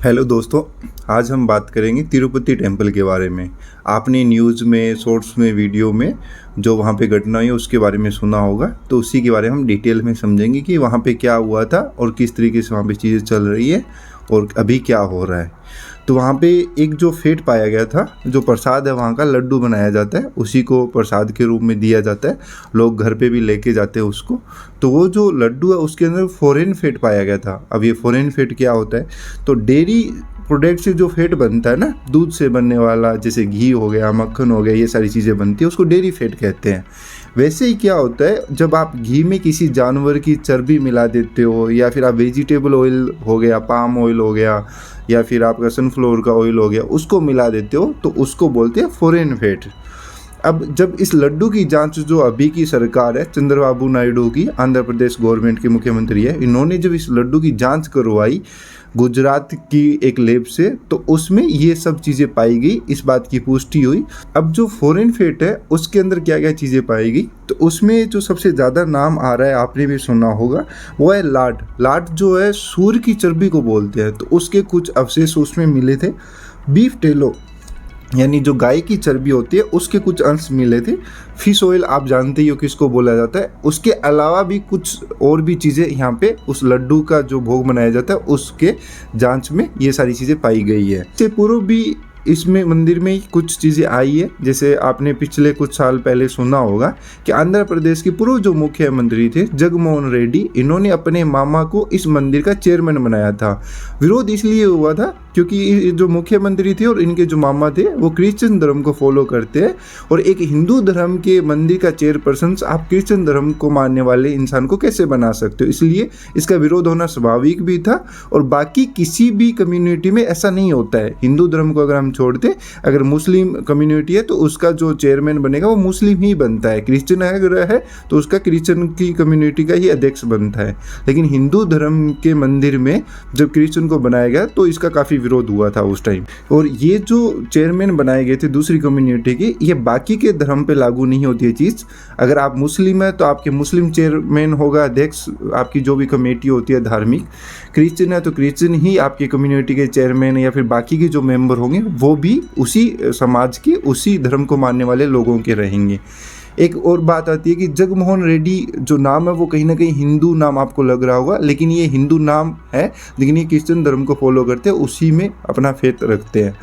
Hello दोस्तों, आज हम बात करेंगे तिरुपति टेम्पल के बारे में। आपने न्यूज़ में, शॉर्ट्स में, वीडियो में जो वहाँ पे घटना हुई उसके बारे में सुना होगा, तो उसी के बारे में हम डिटेल में समझेंगे कि वहाँ पे क्या हुआ था और किस तरीके से वहाँ पे चीज़ें चल रही है और अभी क्या हो रहा है। तो वहाँ पे एक जो फेट पाया गया था, जो प्रसाद है वहाँ का लड्डू बनाया जाता है, उसी को प्रसाद के रूप में दिया जाता है। लोग घर पे भी लेके जाते हैं उसको। तो वो जो लड्डू है उसके अंदर फॉरेन फेट पाया गया था। अब ये फॉरेन फेट क्या होता है, तो डेयरी प्रोडक्ट से जो फेट बनता है ना, दूध से बनने वाला, जैसे घी हो गया, मक्खन हो गया, ये सारी चीज़ें बनती है, उसको डेयरी फेट कहते हैं। वैसे ही क्या होता है, जब आप घी में किसी जानवर की चर्बी मिला देते हो, या फिर आप वेजिटेबल ऑयल हो गया, पाम ऑयल हो गया, या फिर आपका सनफ्लावर का ऑयल हो गया, उसको मिला देते हो, तो उसको बोलते हैं फॉरेन फेट। अब जब इस लड्डू की जांच जो अभी की सरकार है, चंद्रबाबू नायडू की, आंध्र प्रदेश गवर्नमेंट के मुख्यमंत्री है, इन्होंने जब इस लड्डू की जांच करवाई गुजरात की एक लैब से, तो उसमें ये सब चीज़ें पाई गई, इस बात की पुष्टि हुई। अब जो फॉरेन फेट है उसके अंदर क्या क्या चीज़ें पाई गई, तो उसमें जो सबसे ज़्यादा नाम आ रहा है, आपने भी सुना होगा, वो है लाट। लाट जो है सूअर की चर्बी को बोलते हैं, तो उसके कुछ अवशेष उसमें मिले थे। बीफ टेलो यानी जो गाय की चर्बी होती है उसके कुछ अंश मिले थे। फिश ऑयल आप जानते ही हो किसको बोला जाता है। उसके अलावा भी कुछ और भी चीज़ें यहाँ पे उस लड्डू का जो भोग बनाया जाता है उसके जांच में ये सारी चीज़ें पाई गई है। इससे पूर्व भी इसमें मंदिर में कुछ चीज़ें आई है, जैसे आपने पिछले कुछ साल पहले सुना होगा कि आंध्र प्रदेश के पूर्व जो मुख्यमंत्री थे जगनमोहन रेड्डी, इन्होंने अपने मामा को इस मंदिर का चेयरमैन बनाया था। विरोध इसलिए हुआ था क्योंकि जो मुख्यमंत्री थे और इनके जो मामा थे वो क्रिश्चियन धर्म को फॉलो करते हैं, और एक हिंदू धर्म के मंदिर का चेयरपर्सन आप क्रिश्चियन धर्म को मानने वाले इंसान को कैसे बना सकते हो, इसलिए इसका विरोध होना स्वाभाविक भी था। और बाकी किसी भी कम्युनिटी में ऐसा नहीं होता है। हिंदू धर्म को अगर हम छोड़ते, अगर मुस्लिम कम्युनिटी है तो उसका जो चेयरमैन बनेगा वो मुस्लिम ही बनता है, क्रिश्चियन अगर है तो उसका क्रिश्चियन की कम्युनिटी का ही अध्यक्ष बनता है। लेकिन हिंदू धर्म के मंदिर में जब क्रिश्चियन को बनाया गया तो इसका काफ़ी विरोध हुआ था उस टाइम। और ये जो चेयरमैन बनाए गए थे दूसरी कम्युनिटी के, ये बाकी के धर्म पे लागू नहीं होती है चीज़। अगर आप मुस्लिम है तो आपके मुस्लिम चेयरमैन होगा, अध्यक्ष, आपकी जो भी कमेटी होती है धार्मिक। क्रिश्चियन है तो क्रिश्चियन ही आपकी कम्युनिटी के चेयरमैन, या फिर बाकी के जो मेंबर होंगे वो भी उसी समाज के, उसी धर्म को मानने वाले लोगों के रहेंगे। एक और बात आती है कि जगनमोहन रेड्डी जो नाम है वो कहीं ना कहीं हिंदू नाम आपको लग रहा होगा, लेकिन ये हिंदू नाम है, लेकिन ये क्रिश्चियन धर्म को फॉलो करते हैं, उसी में अपना फेथ रखते हैं।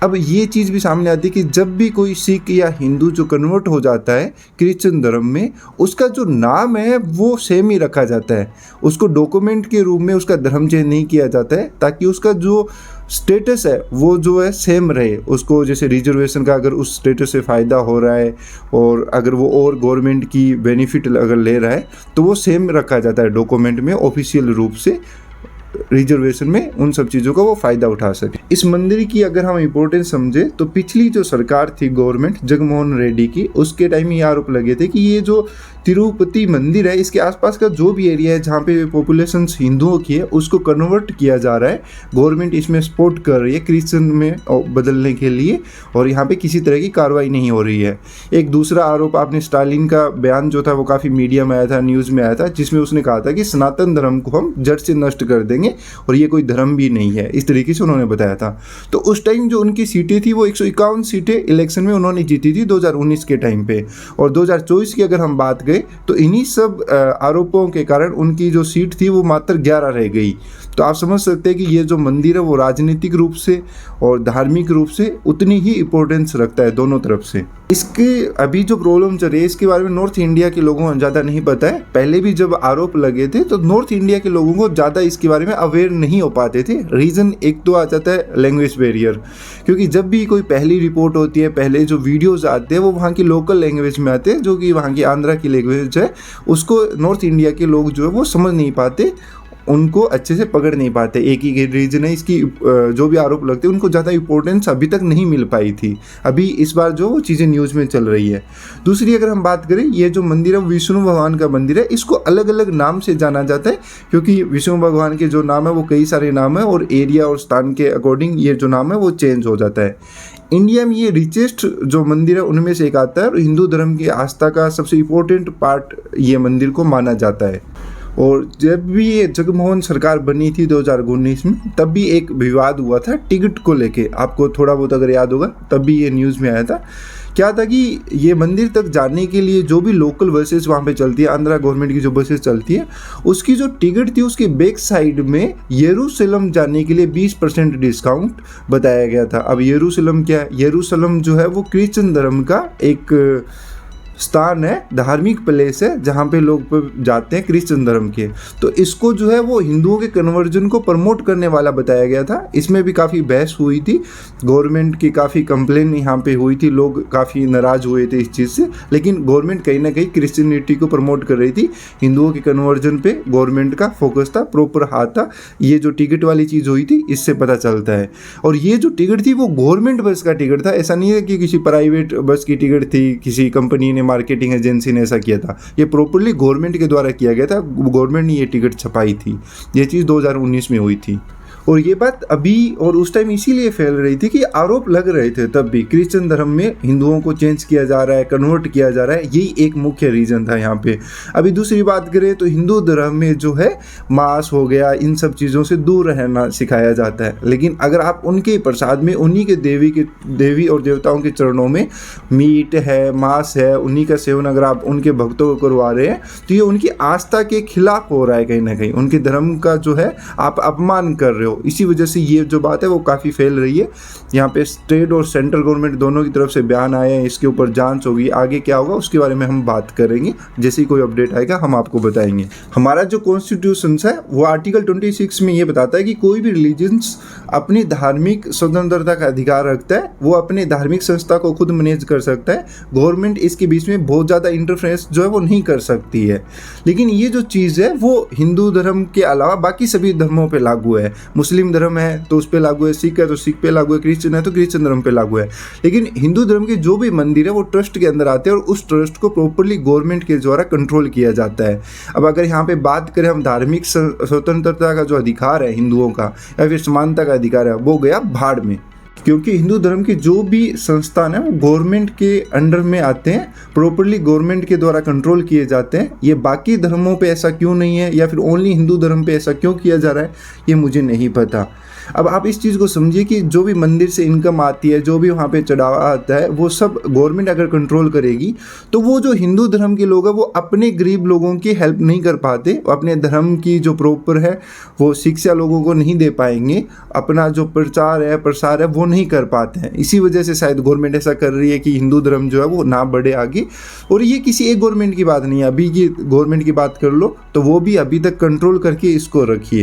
अब ये चीज़ भी सामने आती है कि जब भी कोई सिख या हिंदू जो कन्वर्ट हो जाता है क्रिश्चियन धर्म में, उसका जो नाम है वो सेम ही रखा जाता है। उसको डॉक्यूमेंट के रूप में उसका धर्म चेंज नहीं किया जाता है, ताकि उसका जो स्टेटस है वो जो है सेम रहे। उसको जैसे रिजर्वेशन का अगर उस स्टेटस से फ़ायदा हो रहा है, और अगर वो और गवर्नमेंट की बेनिफिट अगर ले रहा है, तो वो सेम रखा जाता है डॉक्यूमेंट में, ऑफिशियल रूप से रिजर्वेशन में उन सब चीज़ों का वो फ़ायदा उठा सके। इस मंदिर की अगर हम इम्पोर्टेंस समझे तो पिछली जो सरकार थी गवर्नमेंट जगनमोहन रेड्डी की, उसके टाइम ये आरोप लगे थे कि ये जो तिरुपति मंदिर है इसके आसपास का जो भी एरिया है जहाँ पे पॉपुलेशन हिंदुओं की है उसको कन्वर्ट किया जा रहा है। गवर्नमेंट इसमें सपोर्ट कर रही है क्रिश्चियन में बदलने के लिए, और यहाँ पे किसी तरह की कार्रवाई नहीं हो रही है। एक दूसरा आरोप, आपने स्टालिन का बयान जो था वो काफ़ी मीडिया में आया था, न्यूज़ में आया था, जिसमें उसने कहा था कि सनातन धर्म को हम जड़ से नष्ट कर देंगे और ये कोई धर्म भी नहीं है, इस तरीके से उन्होंने बताया था। तो उस टाइम जो उनकी सीटें थी वो 151 सीटें इलेक्शन में उन्होंने जीती थी 2019 के टाइम पे। और 2024 की अगर हम बात करें तो इन्हीं सब आरोपों के कारण उनकी जो सीट थी वो मात्र 11 रह गई। तो आप समझ सकते हैं कि ये जो मंदिर है वो राजनीतिक रूप से और धार्मिक रूप से उतनी ही इम्पोर्टेंस रखता है दोनों तरफ से। इसके अभी जो प्रॉब्लम चल रही है इसके बारे में नॉर्थ इंडिया के लोगों को ज़्यादा नहीं पता है। पहले भी जब आरोप लगे थे तो नॉर्थ इंडिया के लोगों को ज़्यादा इसके बारे में अवेयर नहीं हो पाते थे। रीज़न एक तो आ जाता है लैंग्वेज बैरियर, क्योंकि जब भी कोई पहली रिपोर्ट होती है, पहले जो वीडियोज़ आते हैं वो वहाँ की लोकल लैंग्वेज में आते हैं, जो कि वहाँ की आंध्रा की लैंग्वेज है, उसको नॉर्थ इंडिया के लोग जो है वो समझ नहीं पाते, उनको अच्छे से पकड़ नहीं पाते। एक ही रीज़न है इसकी, जो भी आरोप लगते हैं उनको ज़्यादा इंपॉर्टेंस अभी तक नहीं मिल पाई थी। अभी इस बार जो चीज़ें न्यूज़ में चल रही है। दूसरी अगर हम बात करें, ये जो मंदिर है विष्णु भगवान का मंदिर है, इसको अलग अलग नाम से जाना जाता है, क्योंकि विष्णु भगवान के जो नाम है वो कई सारे नाम है, और एरिया और स्थान के अकॉर्डिंग ये जो नाम है वो चेंज हो जाता है। इंडिया में ये रिचेस्ट जो मंदिर है उनमें से एक आता है, और हिंदू धर्म की आस्था का सबसे इम्पोर्टेंट पार्ट ये मंदिर को माना जाता है। और जब भी ये जगमोहन सरकार बनी थी 2019 में, तब भी एक विवाद हुआ था टिकट को लेके, आपको थोड़ा बहुत अगर याद होगा, तब भी ये न्यूज़ में आया था। क्या था कि ये मंदिर तक जाने के लिए जो भी लोकल बसेस वहाँ पे चलती है, आंध्रा गवर्नमेंट की जो बसेस चलती है, उसकी जो टिकट थी उसके बैक साइड में यरूशलेम जाने के लिए 20% डिस्काउंट बताया गया था। अब यरूशलेम क्या है? यरूशलेम जो है वो क्रिश्चियन धर्म का एक स्थान है, धार्मिक प्लेस है जहाँ पे लोग जाते हैं क्रिश्चियन धर्म के। तो इसको जो है वो हिंदुओं के कन्वर्जन को प्रमोट करने वाला बताया गया था। इसमें भी काफ़ी बहस हुई थी, गवर्नमेंट की काफ़ी कंप्लेन यहाँ पे हुई थी, लोग काफ़ी नाराज़ हुए थे इस चीज़ से। लेकिन गवर्नमेंट कहीं ना कहीं क्रिश्चियनिटी को प्रमोट कर रही थी, हिंदुओं के कन्वर्जन पे गवर्नमेंट का फोकस था, प्रॉपर हाथ था। ये जो टिकट वाली चीज़ हुई थी इससे पता चलता है। और ये जो टिकट थी वो गवर्नमेंट बस का टिकट था, ऐसा नहीं है कि किसी प्राइवेट बस की टिकट थी, किसी कंपनी ने, मार्केटिंग एजेंसी ने ऐसा किया था। ये प्रॉपर्ली गवर्नमेंट के द्वारा किया गया था, गवर्नमेंट ने ये टिकट छपाई थी। ये चीज़ 2019 में हुई थी। और ये बात अभी और उस टाइम इसीलिए फैल रही थी कि आरोप लग रहे थे तब भी क्रिश्चियन धर्म में हिंदुओं को चेंज किया जा रहा है, कन्वर्ट किया जा रहा है, यही एक मुख्य रीज़न था यहाँ पे। अभी दूसरी बात करें तो हिंदू धर्म में जो है मांस हो गया, इन सब चीज़ों से दूर रहना सिखाया जाता है। लेकिन अगर आप उनके प्रसाद में उन्हीं के देवी और देवताओं के चरणों में मीट है, मांस है, उन्हीं का सेवन अगर आप उनके भक्तों को करवा रहे हैं, तो ये उनकी आस्था के खिलाफ हो रहा है, कहीं ना कहीं उनके धर्म का जो है आप अपमान कर रहे हो। इसी वजह से ये जो बात है वो काफ़ी फैल रही है। यहाँ पे स्टेट और सेंट्रल गवर्नमेंट दोनों की तरफ से बयान आए हैं, इसके ऊपर जांच होगी, आगे क्या होगा उसके बारे में हम बात करेंगे। जैसे ही कोई अपडेट आएगा हम आपको बताएंगे। हमारा जो कॉन्स्टिट्यूशन है वो आर्टिकल 26 में ये बताता है कि कोई भी रिलीजन्स अपनी धार्मिक स्वतंत्रता का अधिकार रखता है, वो अपने धार्मिक संस्था को खुद मैनेज कर सकता है। गवर्नमेंट इसके बीच में बहुत ज़्यादा इंटरफेरेंस जो है वो नहीं कर सकती है। लेकिन ये जो चीज़ है वो हिंदू धर्म के अलावा बाकी सभी धर्मों पर लागू है। मुस्लिम धर्म है तो उस पर लागू है, सिख है तो सिख पे लागू है, क्रिश्चियन है तो क्रिश्चियन धर्म पे लागू है। लेकिन हिंदू धर्म के जो भी मंदिर है वो ट्रस्ट के अंदर आते हैं और उस ट्रस्ट को प्रॉपर्ली गवर्नमेंट के द्वारा कंट्रोल किया जाता है। अब अगर यहाँ पे बात करें हम धार्मिक स्वतंत्रता का जो अधिकार है हिंदुओं का, या फिर समानता का अधिकार है, वो गया भाड़ में। क्योंकि हिंदू धर्म के जो भी संस्थान है वो गवर्नमेंट के अंडर में आते हैं, प्रॉपर्ली गवर्नमेंट के द्वारा कंट्रोल किए जाते हैं। ये बाकी धर्मों पे ऐसा क्यों नहीं है, या फिर ओनली हिंदू धर्म पे ऐसा क्यों किया जा रहा है, ये मुझे नहीं पता। अब आप इस चीज़ को समझिए कि जो भी मंदिर से इनकम आती है, जो भी वहाँ पे चढ़ावा आता है, वो सब गवर्नमेंट अगर कंट्रोल करेगी तो वो जो हिंदू धर्म के लोग हैं वो अपने गरीब लोगों की हेल्प नहीं कर पाते, अपने धर्म की जो प्रॉपर है वो शिक्षा लोगों को नहीं दे पाएंगे, अपना जो प्रचार है प्रसार है वो नहीं कर पाते हैं। इसी वजह से शायद गवर्नमेंट ऐसा कर रही है कि हिंदू धर्म जो है वो ना बढ़े आगे। और ये किसी एक गवर्नमेंट की बात नहीं है, अभी की गवर्नमेंट की बात कर लो तो वो भी अभी तक कंट्रोल करके इसको रखी है।